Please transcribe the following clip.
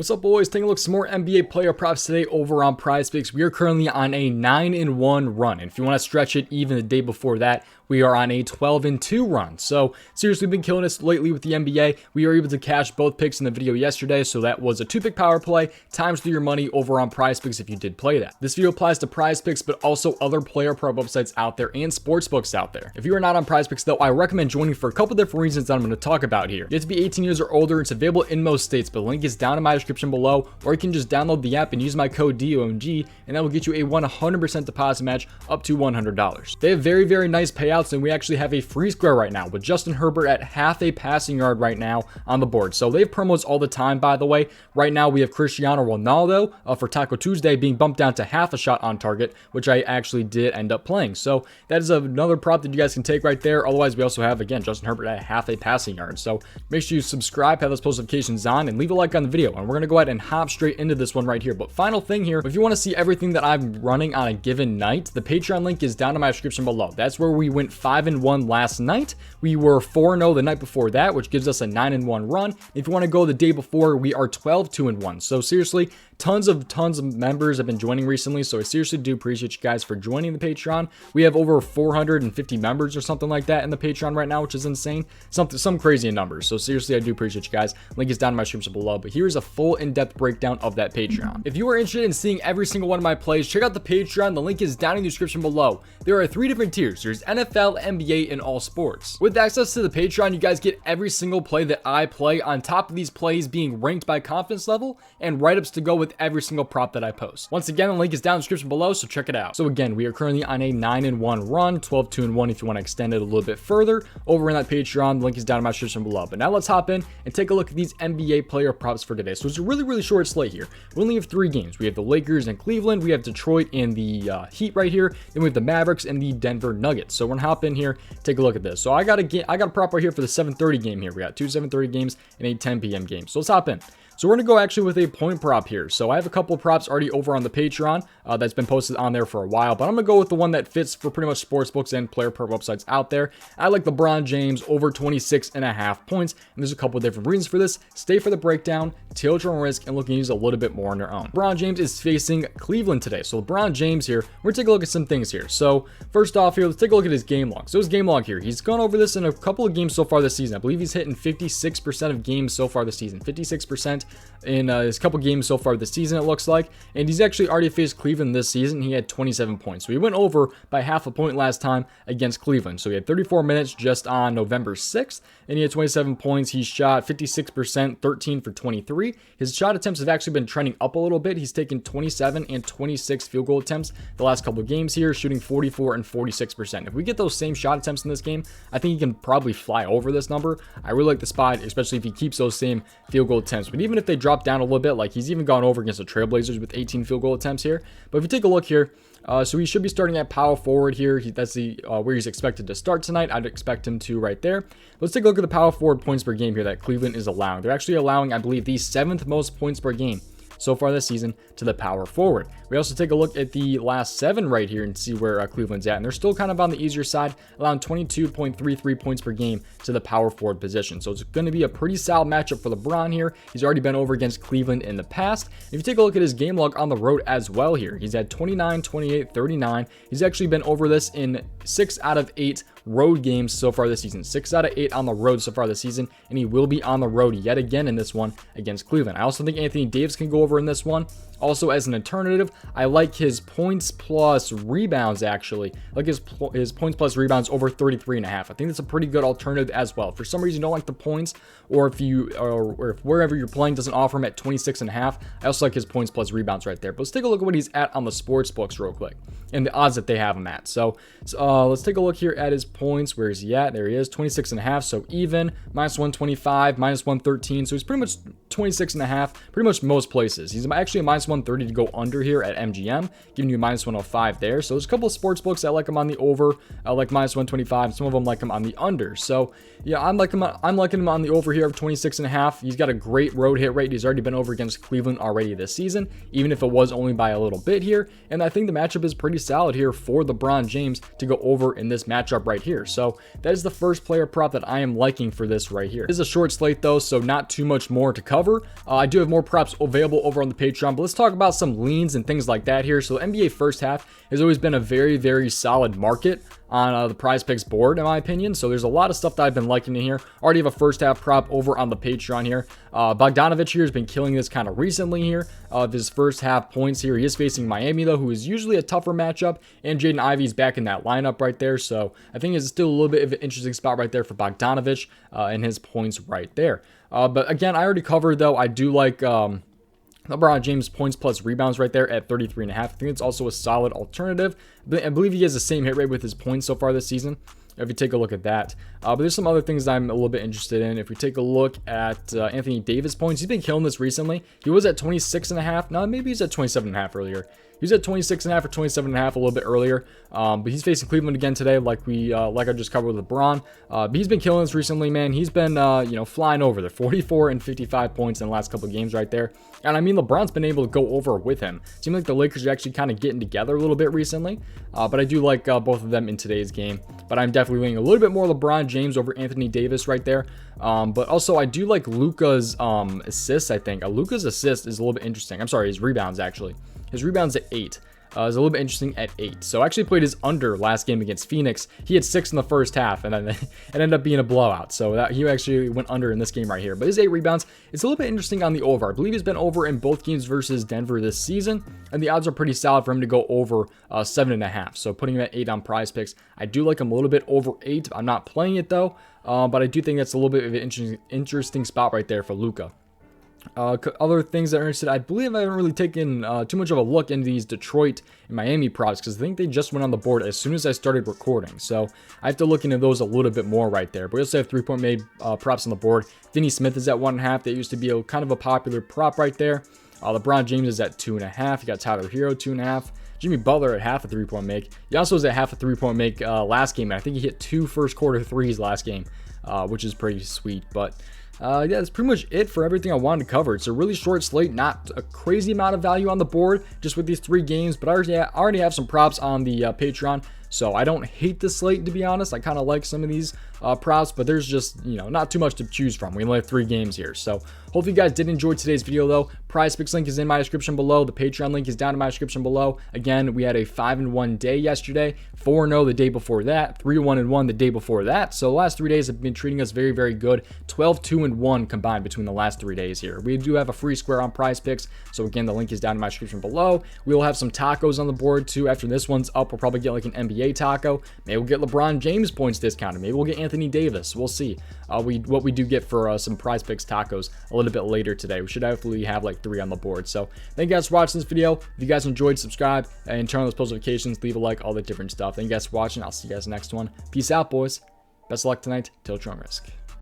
What's up, boys? Taking a look at some more NBA player props today over on prizepicks. We are currently on a 9-1 run. And if you want to stretch it even the day before that, we are on a 12-2 run. So seriously, we've been killing us lately with the NBA. We were able to cash both picks in the video yesterday. So that was a 2-pick power play times through your money over on prizepicks if you did play that. This video applies to prizepicks, but also other player prop websites out there and sportsbooks out there. If you are not on prizepicks though, I recommend joining for a couple different reasons that I'm going to talk about here. You have to be 18 years or older. It's available in most states, but the link is down in my description below, or you can just download the app and use my code DOMG, and that will get you a 100% deposit match up to $100. They have very, very nice payouts, and we actually have a free square right now with Justin Herbert at half a passing yard right now on the board. So they have promos all the time, by the way. Right now we have Cristiano Ronaldo for Taco Tuesday being bumped down to half a shot on target, which I actually did end up playing. So that is another prop that you guys can take right there. Otherwise, we also have, again, Justin Herbert at half a passing yard. So make sure you subscribe, have those post notifications on, and leave a like on the video. And we're going to go ahead and hop straight into this one right here. But final thing here, if you want to see everything that I'm running on a given night, the Patreon link is down in my description below. That's where we went 5-1 last night. We were 4-0 the night before that, which gives us a 9-1 run. If you want to go the day before, we are 12-2-1. So seriously, tons of members have been joining recently, so I seriously do appreciate you guys for joining the Patreon. We have over 450 members or something like that in the Patreon right now, which is insane. Some crazy numbers. So seriously, I do appreciate you guys. Link is down in my description below, but here's a full in-depth breakdown of that Patreon. If you are interested in seeing every single one of my plays, check out the Patreon. The link is down in the description below. There are 3 different tiers. There's NFL, NBA, and all sports. With access to the Patreon, you guys get every single play that I play, on top of these plays being ranked by confidence level and write-ups to go with every single prop that I post. Once again, the link is down in the description below, so check it out. So again, we are currently on a 9-1 run, 12-2-1 if you want to extend it a little bit further. Over in that Patreon, the link is down in my description below. But now let's hop in and take a look at these NBA player props for today. So it's a really, really short slate here. We only have 3 games. We have the Lakers and Cleveland, we have Detroit and the Heat right here, then we have the Mavericks and the Denver Nuggets. So we're gonna hop in here, take a look at this. So I got a prop right here for the 7:30 game here. We got 2 7:30 games and a 10 p.m. game. So let's hop in. So we're going to go actually with a point prop here. So I have a couple of props already over on the Patreon that's been posted on there for a while, but I'm going to go with the one that fits for pretty much sportsbooks and player prop websites out there. I like LeBron James over 26.5 points, and there's a couple of different reasons for this. Stay for the breakdown, tilt your own risk, and looking to use a little bit more on their own. LeBron James is facing Cleveland today. So LeBron James here, we're going to take a look at some things here. So first off here, let's take a look at his game log. So his game log here, he's gone over this in a couple of games so far this season. I believe he's hitting 56% of games so far this season. 56% in his couple games so far this season, it looks like. And he's actually already faced Cleveland this season. He had 27 points. So he went over by half a point last time against Cleveland. So he had 34 minutes just on November 6th, and he had 27 points. He shot 56%, 13 for 23. His shot attempts have actually been trending up a little bit. He's taken 27 and 26 field goal attempts the last couple of games here, shooting 44 and 46%. If we get those same shot attempts in this game, I think he can probably fly over this number. I really like the spot, especially if he keeps those same field goal attempts. But even if they drop down a little bit, like he's even gone over against the Trailblazers with 18 field goal attempts here. But if you take a look here, so he should be starting at power forward here. That's the where he's expected to start tonight. I'd expect him to right there. Let's take a look at the power forward points per game here that Cleveland is allowing. They're actually allowing, I believe, the 7th most points per game so far this season to the power forward. We also take a look at the last 7 right here and see where Cleveland's at, and they're still kind of on the easier side, allowing 22.33 points per game to the power forward position. So it's going to be a pretty solid matchup for LeBron here. He's already been over against Cleveland in the past. If you take a look at his game log on the road as well here, he's had 29, 28, 39. He's actually been over this in 6 out of 8 road games so far this season. 6 out of 8 on the road so far this season, and he will be on the road yet again in this one against Cleveland. I also think Anthony Davis can go over in this one. Also, as an alternative, I like his points plus rebounds, actually. I like his points plus rebounds over 33.5. I think that's a pretty good alternative as well. For some reason, you don't like the points, or if wherever you're playing doesn't offer him at 26.5, I also like his points plus rebounds right there. But let's take a look at what he's at on the sports books real quick and the odds that they have him at. So let's take a look here at his points. Where is he at? There he is, 26.5. So even, -125, -113. So he's pretty much 26.5, pretty much most places. prices. He's actually a minus 130 to go under here at MGM, giving you minus 105 there. So there's a couple of sports books that like him on the over, like minus 125. Some of them like him on the under. So yeah, I'm liking him on the over here of 26.5. He's got a great road hit rate. He's already been over against Cleveland already this season, even if it was only by a little bit here. And I think the matchup is pretty solid here for LeBron James to go over in this matchup right here. So that is the first player prop that I am liking for this right here. This is a short slate though, so not too much more to cover. I do have more props available over on the Patreon, but let's talk about some leans and things like that here. So the NBA first half has always been a very, very solid market on the prize picks board, in my opinion. So there's a lot of stuff that I've been liking in here. Already have a first half prop over on the Patreon here. Bogdanovich here has been killing this kind of recently here. His first half points here. He is facing Miami though, who is usually a tougher matchup, and Jaden Ivey's back in that lineup right there. So I think it's still a little bit of an interesting spot right there for Bogdanovich and his points right there. But again, I already covered though. I do like LeBron James points plus rebounds right there at 33.5. I think it's also a solid alternative. I believe he has the same hit rate with his points so far this season, if you take a look at that. But there's some other things I'm a little bit interested in. If we take a look at Anthony Davis points, he's been killing this recently. He was at 26.5. No, maybe he's at 27.5 earlier. He was at 26.5 or 27.5 a little bit earlier. But he's facing Cleveland again today, like I just covered with LeBron. But he's been killing this recently, man. He's been flying over there. 44 and 55 points in the last couple of games right there. And I mean, LeBron's been able to go over with him. Seems like the Lakers are actually kind of getting together a little bit recently. But I do like both of them in today's game. But I'm definitely leaning a little bit more LeBron James over Anthony Davis right there. But also I do like Luka's assists, I think. Luka's assist is a little bit interesting. I'm sorry, his rebounds actually. His rebounds at 8. Is a little bit interesting at 8. So I actually played his under last game against Phoenix. He had 6 in the first half, and then it ended up being a blowout. So he actually went under in this game right here. But his 8 rebounds, it's a little bit interesting on the over. I believe he's been over in both games versus Denver this season, and the odds are pretty solid for him to go over 7.5. So putting him at 8 on prize picks, I do like him a little bit over 8. I'm not playing it though, but I do think that's a little bit of an interesting spot right there for Luka. Other things that are interested, I believe I haven't really taken too much of a look into these Detroit and Miami props, because I think they just went on the board as soon as I started recording. So I have to look into those a little bit more right there. But we also have 3-point made props on the board. Finney Smith is at 1.5. That used to be a kind of a popular prop right there. LeBron James is at 2.5. You got Tyler Hero 2.5. Jimmy Butler at half a 3-point make. He also was at half a 3-point make last game. And I think he hit 2 first quarter threes last game, which is pretty sweet. But yeah, that's pretty much it for everything I wanted to cover. It's a really short slate, not a crazy amount of value on the board just with these 3 games, but I already have some props on the Patreon, so I don't hate the slate, to be honest. I kind of like some of these props, but there's just, not too much to choose from. We only have 3 games here, so hopefully you guys did enjoy today's video though. Prize Picks link is in my description below. The Patreon link is down in my description below. Again, we had a 5-1 day yesterday, 4-0 the day before that, 3-1-1 the day before that. So the last 3 days have been treating us very, very good. 12-2-1 combined between the last 3 days here. We do have a free square on Prize Picks, so again, the link is down in my description below. We will have some tacos on the board too. After this one's up, we'll probably get like an NBA taco. Maybe we'll get LeBron James points discounted. Maybe we'll get Anthony Davis. We'll see what we do get for some Prize Picks tacos a little bit later today. We should hopefully have like 3 on the board. So thank you guys for watching this video. If you guys enjoyed, subscribe and turn on those post notifications, leave a like, all the different stuff. Thank you guys for watching. I'll see you guys next one. Peace out, boys. Best of luck tonight. Till Trump Risk.